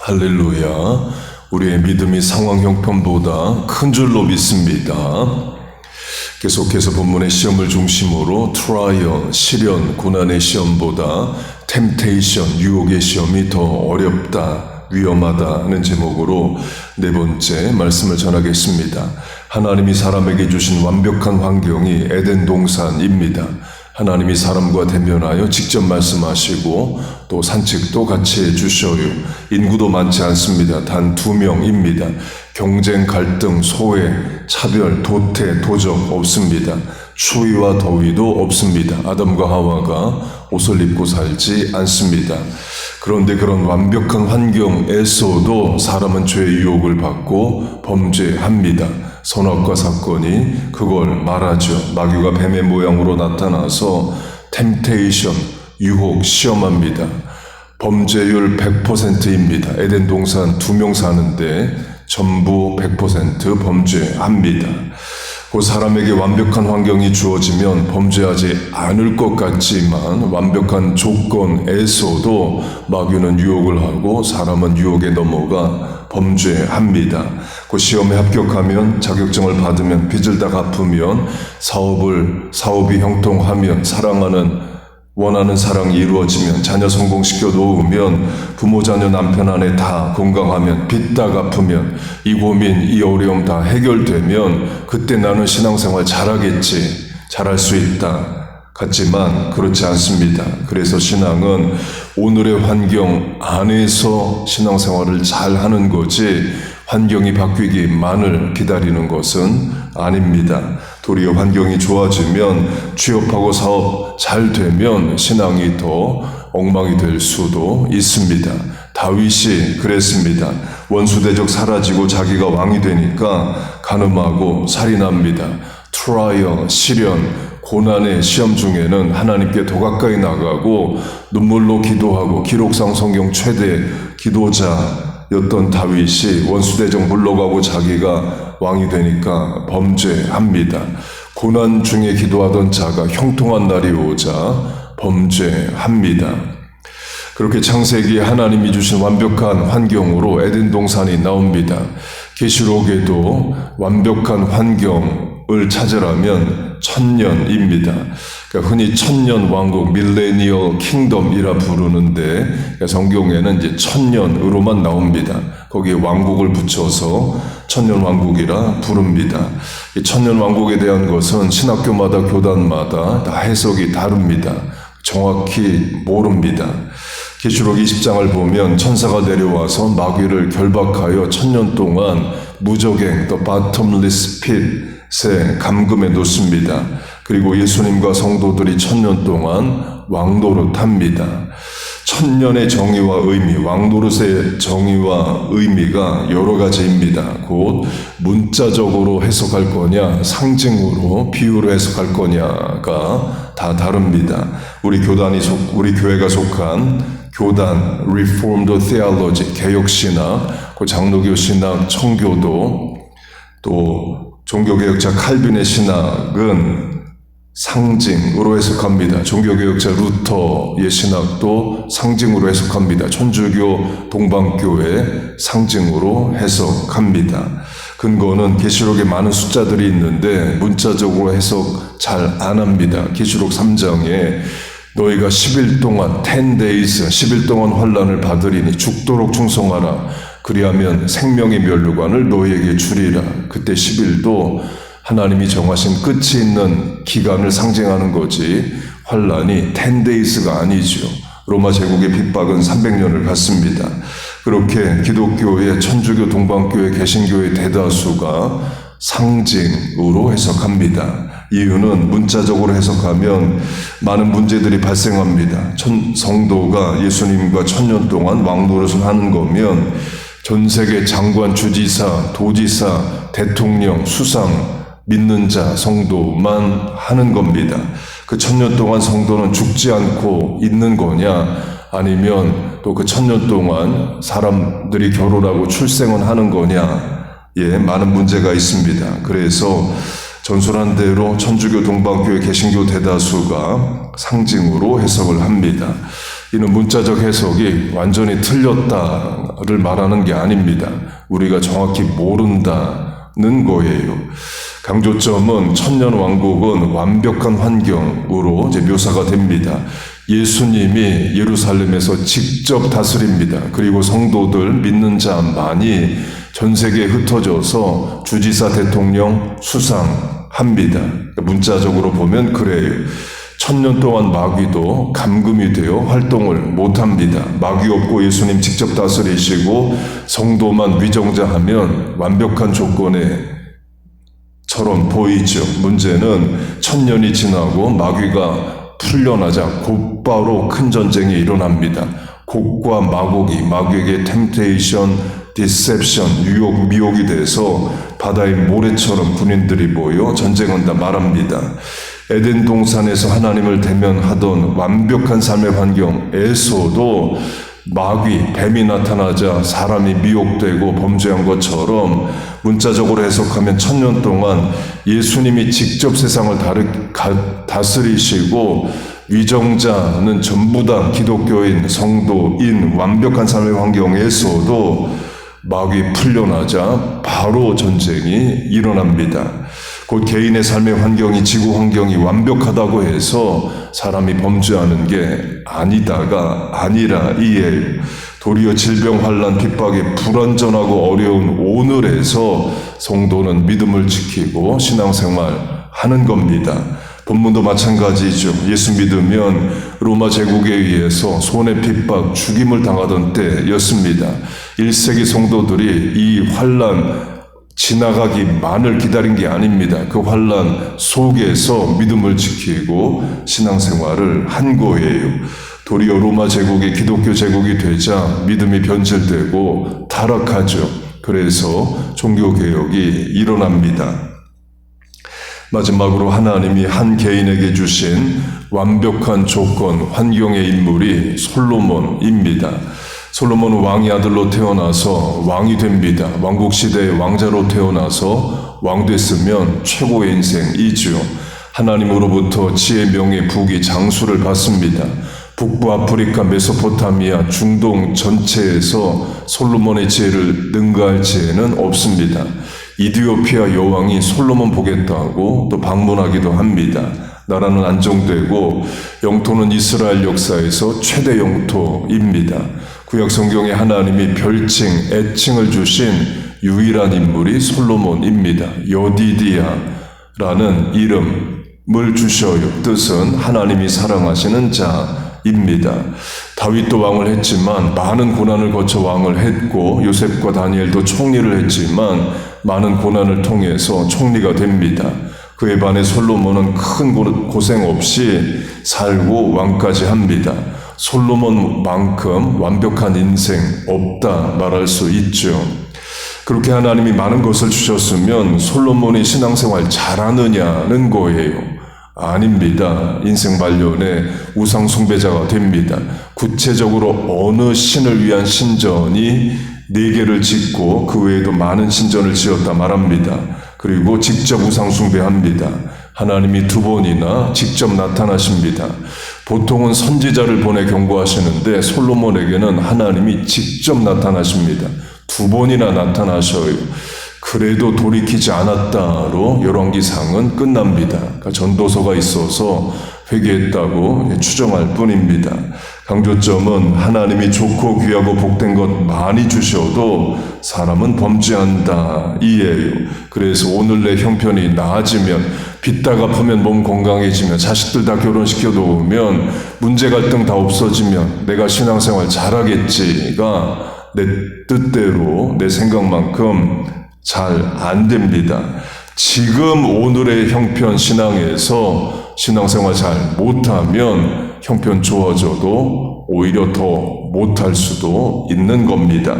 할렐루야. 우리의 믿음이 상황 형편보다 큰 줄로 믿습니다. 계속해서 본문의 시험을 중심으로 트라이얼, 시련, 고난의 시험보다 템테이션, 유혹의 시험이 더 어렵다, 위험하다는 제목으로 네 번째 말씀을 전하겠습니다. 하나님이 사람에게 주신 완벽한 환경이 에덴 동산입니다. 하나님이 사람과 대면하여 직접 말씀하시고 또 산책도 같이 해주셔요. 인구도 많지 않습니다. 단 2명입니다. 경쟁, 갈등, 소외, 차별, 도태, 도적 없습니다. 추위와 더위도 없습니다. 아담과 하와가 옷을 입고 살지 않습니다. 그런데 그런 완벽한 환경에서도 사람은 죄의 유혹을 받고 범죄합니다. 선악과 사건이 그걸 말하죠. 마귀가 뱀의 모양으로 나타나서 템테이션, 유혹, 시험합니다. 범죄율 100%입니다. 에덴 동산 2명 사는데 전부 100% 범죄합니다. 그 사람에게 완벽한 환경이 주어지면 범죄하지 않을 것 같지만 완벽한 조건에서도 마귀는 유혹을 하고 사람은 유혹에 넘어가 범죄합니다. 그 시험에 합격하면 자격증을 받으면 빚을 다 갚으면 사업이 형통하면 원하는 사랑이 이루어지면 자녀 성공시켜 놓으면 부모 자녀 남편 아내 다 건강하면 빚 다 갚으면 이 고민 이 어려움 다 해결되면 그때 나는 신앙생활 잘하겠지, 잘할 수 있다 같지만 그렇지 않습니다. 그래서 신앙은 오늘의 환경 안에서 신앙생활을 잘하는 거지 환경이 바뀌기만을 기다리는 것은 아닙니다. 도리어 환경이 좋아지면 취업하고 사업 잘 되면 신앙이 더 엉망이 될 수도 있습니다. 다윗이 그랬습니다. 원수대적 사라지고 자기가 왕이 되니까 간음하고 살인합니다. 트라이얼, 시련, 고난의 시험 중에는 하나님께 더 가까이 나가고 눈물로 기도하고 기록상 성경 최대 기도자였던 다윗이 원수대적 물러가고 자기가 왕이 되니까 범죄합니다. 고난 중에 기도하던 자가 형통한 날이 오자 범죄합니다. 그렇게 창세기에 하나님이 주신 완벽한 환경으로 에덴 동산이 나옵니다. 계시록에도 완벽한 환경을 찾으라면 천년입니다. 그러니까 흔히 천년 왕국, 밀레니얼 킹덤이라 부르는데 성경에는 이제 천년으로만 나옵니다. 거기에 왕국을 붙여서 천년 왕국이라 부릅니다. 이 천년 왕국에 대한 것은 신학교마다 교단마다 다 해석이 다릅니다. 정확히 모릅니다. 계시록 20장을 보면 천사가 내려와서 마귀를 결박하여 천년 동안 무적행, 또 bottomless pit에 감금해 놓습니다. 그리고 예수님과 성도들이 천년 동안 왕노릇합니다. 천년의 정의와 의미, 왕노릇의 정의와 의미가 여러 가지입니다. 곧 문자적으로 해석할 거냐, 상징으로, 비유로 해석할 거냐가 다 다릅니다. 우리 교회가 속한 교단, Reformed Theology, 개혁신학, 그 장로교 신학, 청교도, 또 종교개혁자 칼빈의 신학은 상징으로 해석합니다. 종교개혁자 루터의 신학도 상징으로 해석합니다. 천주교 동방교회 상징으로 해석합니다. 근거는 계시록에 많은 숫자들이 있는데 문자적으로 해석 잘 안 합니다. 계시록 3장에 너희가 10일 동안 10days 10일 동안 환난을 받으리니 죽도록 충성하라. 그리하면 생명의 면류관을 너희에게 주리라. 그때 10일도 하나님이 정하신 끝이 있는 기간을 상징하는 거지 환난이 10days가 아니죠. 로마 제국의 핍박은 300년을 갔습니다. 그렇게 기독교의 천주교 동방교회 개신교의 대다수가 상징으로 해석합니다. 이유는 문자적으로 해석하면 많은 문제들이 발생합니다. 성도가 예수님과 천년 동안 왕노릇을 하는 거면 전 세계 장관, 주지사, 도지사, 대통령, 수상 믿는 자, 성도만 하는 겁니다. 그 천년 동안 성도는 죽지 않고 있는 거냐 아니면 또 그 천년 동안 사람들이 결혼하고 출생은 하는 거냐 많은 문제가 있습니다. 그래서 전설한 대로 천주교 동방교회 개신교 대다수가 상징으로 해석을 합니다. 이는 문자적 해석이 완전히 틀렸다를 말하는 게 아닙니다. 우리가 정확히 모른다는 거예요. 강조점은 천년 왕국은 완벽한 환경으로 이제 묘사가 됩니다. 예수님이 예루살렘에서 직접 다스립니다. 그리고 성도들 믿는 자만이 전 세계에 흩어져서 주지사 대통령 수상합니다. 문자적으로 보면 그래요. 1000년 동안 마귀도 감금이 되어 활동을 못합니다. 마귀 없고 예수님 직접 다스리시고 성도만 위정자하면 완벽한 조건에처럼 보이죠. 문제는 1000년이 지나고 마귀가 풀려나자 곧바로 큰 전쟁이 일어납니다. 곡과 마곡이 마귀에게 템테이션, 디셉션, 유혹, 미혹이 돼서 바다의 모래처럼 군인들이 모여 전쟁한다 말합니다. 에덴 동산에서 하나님을 대면하던 완벽한 삶의 환경에서도 마귀, 뱀이 나타나자 사람이 미혹되고 범죄한 것처럼 문자적으로 해석하면 1000년 동안 예수님이 직접 세상을 다스리시고 위정자는 전부 다 기독교인, 성도인, 완벽한 삶의 환경에서도 마귀 풀려나자 바로 전쟁이 일어납니다. 곧 개인의 삶의 환경이 지구 환경이 완벽하다고 해서 사람이 범죄하는 게 아니라 이에요. 도리어 질병, 환난, 핍박에 불완전하고 어려운 오늘에서 성도는 믿음을 지키고 신앙생활 하는 겁니다. 본문도 마찬가지죠. 예수 믿으면 로마 제국에 의해서 손해, 핍박, 죽임을 당하던 때였습니다. 1세기 성도들이 이 환난 지나가기만을 기다린 게 아닙니다. 그 환난 속에서 믿음을 지키고 신앙생활을 한 거예요. 도리어 로마 제국이 기독교 제국이 되자 믿음이 변질되고 타락하죠. 그래서 종교개혁이 일어납니다. 마지막으로 하나님이 한 개인에게 주신 완벽한 조건, 환경의 인물이 솔로몬입니다. 솔로몬은 왕의 아들로 태어나서 왕이 됩니다. 왕국시대의 왕자로 태어나서 왕 됐으면 최고의 인생이죠. 하나님으로부터 지혜, 명예, 부귀, 장수를 받습니다. 북부 아프리카, 메소포타미아, 중동 전체에서 솔로몬의 지혜를 능가할 지혜는 없습니다. 이디오피아 여왕이 솔로몬 보겠다고 또 방문하기도 합니다. 나라는 안정되고 영토는 이스라엘 역사에서 최대 영토입니다. 구약 성경에 하나님이 별칭, 애칭을 주신 유일한 인물이 솔로몬입니다. 여디디아라는 이름을 주셔요. 뜻은 하나님이 사랑하시는 자입니다. 다윗도 왕을 했지만 많은 고난을 거쳐 왕을 했고 요셉과 다니엘도 총리를 했지만 많은 고난을 통해서 총리가 됩니다. 그에 반해 솔로몬은 큰 고생 없이 살고 왕까지 합니다. 솔로몬만큼 완벽한 인생 없다 말할 수 있죠. 그렇게 하나님이 많은 것을 주셨으면 솔로몬이 신앙생활 잘하느냐는 거예요. 아닙니다. 인생 말년에 우상 숭배자가 됩니다. 구체적으로 어느 신을 위한 신전이 4개를 짓고 그 외에도 많은 신전을 지었다 말합니다. 그리고 직접 우상 숭배합니다. 하나님이 2번이나 직접 나타나십니다. 보통은 선지자를 보내 경고하시는데 솔로몬에게는 하나님이 직접 나타나십니다. 2번이나 나타나셔요. 그래도 돌이키지 않았다로 열왕기상은 끝납니다. 그러니까 전도서가 있어서 회개했다고 추정할 뿐입니다. 강조점은 하나님이 좋고 귀하고 복된 것 많이 주셔도 사람은 범죄한다 이에요. 그래서 오늘 내 형편이 나아지면 빚다 갚으면 몸 건강해지면 자식들 다 결혼시켜 놓으면 문제 갈등 다 없어지면 내가 신앙생활 잘하겠지가 내 뜻대로 내 생각만큼 잘 안 됩니다. 지금 오늘의 형편 신앙에서 신앙생활 잘 못하면 형편 좋아져도 오히려 더 못할 수도 있는 겁니다.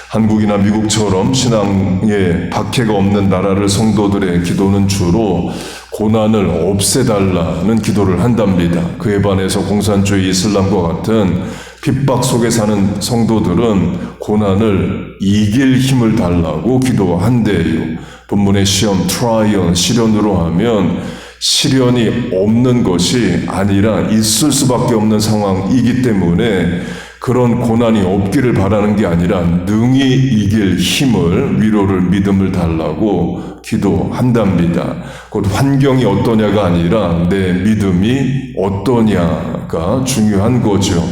한국이나 미국처럼 신앙에 박해가 없는 나라를 성도들의 기도는 주로 고난을 없애달라는 기도를 한답니다. 그에 반해서 공산주의 이슬람과 같은 핍박 속에 사는 성도들은 고난을 이길 힘을 달라고 기도한대요. 본문의 시험, 트라이언, 시련으로 하면 시련이 없는 것이 아니라 있을 수밖에 없는 상황이기 때문에 그런 고난이 없기를 바라는 게 아니라 능히 이길 힘을, 위로를, 믿음을 달라고 기도한답니다. 곧 환경이 어떠냐가 아니라 내 믿음이 어떠냐가 중요한 거죠.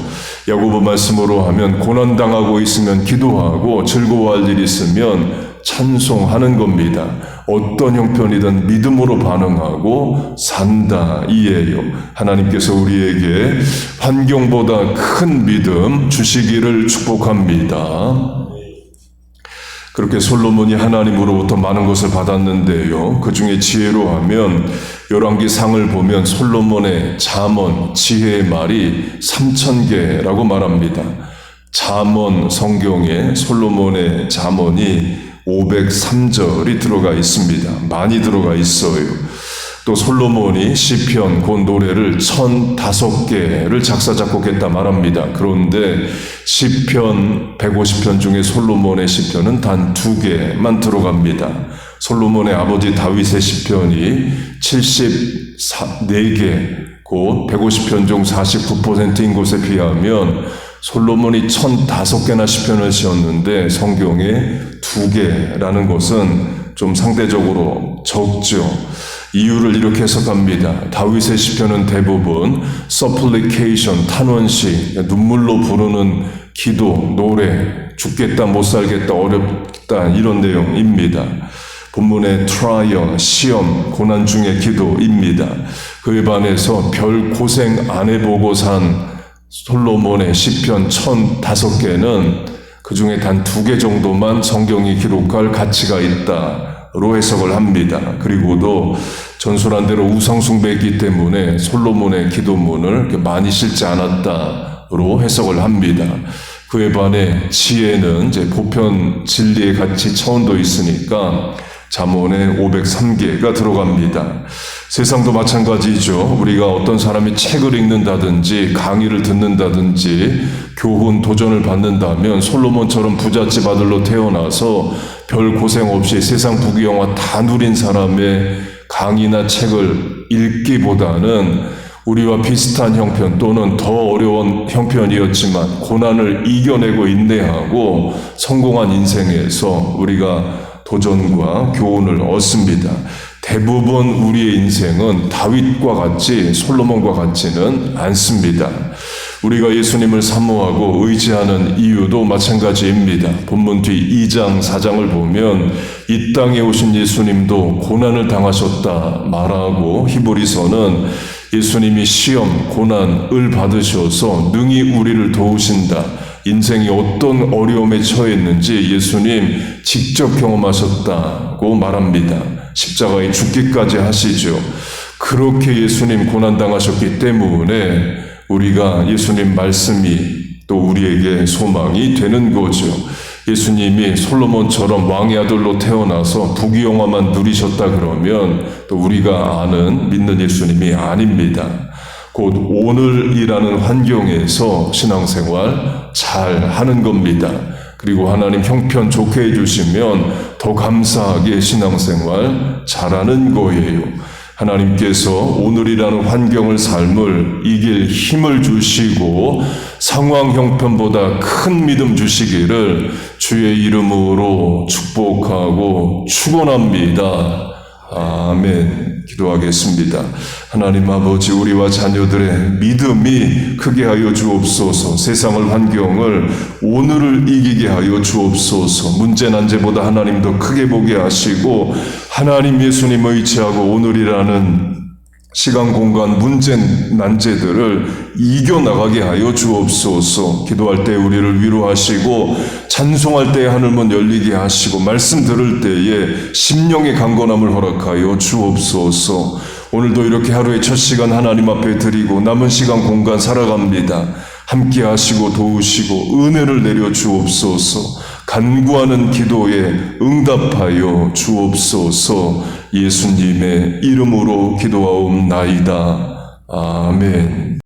야고보 말씀으로 하면 고난당하고 있으면 기도하고 즐거워할 일이 있으면 찬송하는 겁니다. 어떤 형편이든 믿음으로 반응하고 산다 이예요. 하나님께서 우리에게 환경보다 큰 믿음 주시기를 축복합니다. 그렇게 솔로몬이 하나님으로부터 많은 것을 받았는데요. 그 중에 지혜로 하면 열왕기상을 보면 솔로몬의 잠언, 지혜의 말이 3,000개라고 말합니다. 잠언 성경에 솔로몬의 잠언이 503절이 들어가 있습니다. 많이 들어가 있어요. 또 솔로몬이 시편, 그 노래를 1,005개를 작사 작곡했다 말합니다. 그런데 시편 150편 중에 솔로몬의 시편은 단 2개만 들어갑니다. 솔로몬의 아버지 다윗의 시편이 74개, 곧 150편 중 49%인 것에 비하면 솔로몬이 1,005개나 시편을 지었는데 성경에 2개라는 것은 좀 상대적으로 적죠. 이유를 이렇게 해석합니다. 다윗의 시편은 대부분 supplication, 탄원시, 눈물로 부르는 기도, 노래, 죽겠다, 못 살겠다, 어렵다 이런 내용입니다. 본문의 trial, 시험, 고난 중의 기도입니다. 그에 반해서 별 고생 안 해보고 산 솔로몬의 시편 1,005개는 그 중에 단 2개 정도만 성경이 기록할 가치가 있다로 해석을 합니다. 그리고도 전설한 대로 우상숭배했기 때문에 솔로몬의 기도문을 많이 실지 않았다로 해석을 합니다. 그에 반해 지혜는 이제 보편 진리의 가치 차원도 있으니까 잠언에 503개가 들어갑니다. 세상도 마찬가지죠. 우리가 어떤 사람이 책을 읽는다든지 강의를 듣는다든지 교훈, 도전을 받는다면 솔로몬처럼 부잣집 아들로 태어나서 별 고생 없이 세상 부귀영화 다 누린 사람의 강의나 책을 읽기보다는 우리와 비슷한 형편 또는 더 어려운 형편이었지만 고난을 이겨내고 인내하고 성공한 인생에서 우리가 도전과 교훈을 얻습니다. 대부분 우리의 인생은 다윗과 같이 솔로몬과 같지는 않습니다. 우리가 예수님을 사모하고 의지하는 이유도 마찬가지입니다. 본문 뒤 2장, 4장을 보면 이 땅에 오신 예수님도 고난을 당하셨다 말하고 히브리서는 예수님이 시험, 고난을 받으셔서 능히 우리를 도우신다. 인생이 어떤 어려움에 처했는지 예수님 직접 경험하셨다고 말합니다. 십자가에 죽기까지 하시죠. 그렇게 예수님 고난당하셨기 때문에 우리가 예수님 말씀이 또 우리에게 소망이 되는 거죠. 예수님이 솔로몬처럼 왕의 아들로 태어나서 부귀영화만 누리셨다 그러면 또 우리가 아는 믿는 예수님이 아닙니다. 곧 오늘이라는 환경에서 신앙생활 잘 하는 겁니다. 그리고 하나님 형편 좋게 해주시면 더 감사하게 신앙생활 잘하는 거예요. 하나님께서 오늘이라는 환경을 삶을 이길 힘을 주시고 상황 형편보다 큰 믿음 주시기를 주의 이름으로 축복하고 축원합니다. 아멘. 기도하겠습니다. 하나님 아버지, 우리와 자녀들의 믿음이 크게 하여 주옵소서. 세상을 환경을 오늘을 이기게 하여 주옵소서. 문제 난제보다 하나님 더 크게 보게 하시고 하나님 예수님 의지하고 오늘이라는 시간 공간 문제 난제들을 이겨나가게 하여 주옵소서. 기도할 때 우리를 위로하시고 찬송할 때 하늘문 열리게 하시고 말씀 들을 때에 심령의 강건함을 허락하여 주옵소서. 오늘도 이렇게 하루의 첫 시간 하나님 앞에 드리고 남은 시간 공간 살아갑니다. 함께 하시고 도우시고 은혜를 내려 주옵소서. 간구하는 기도에 응답하여 주옵소서. 예수님의 이름으로 기도하옵나이다. 아멘.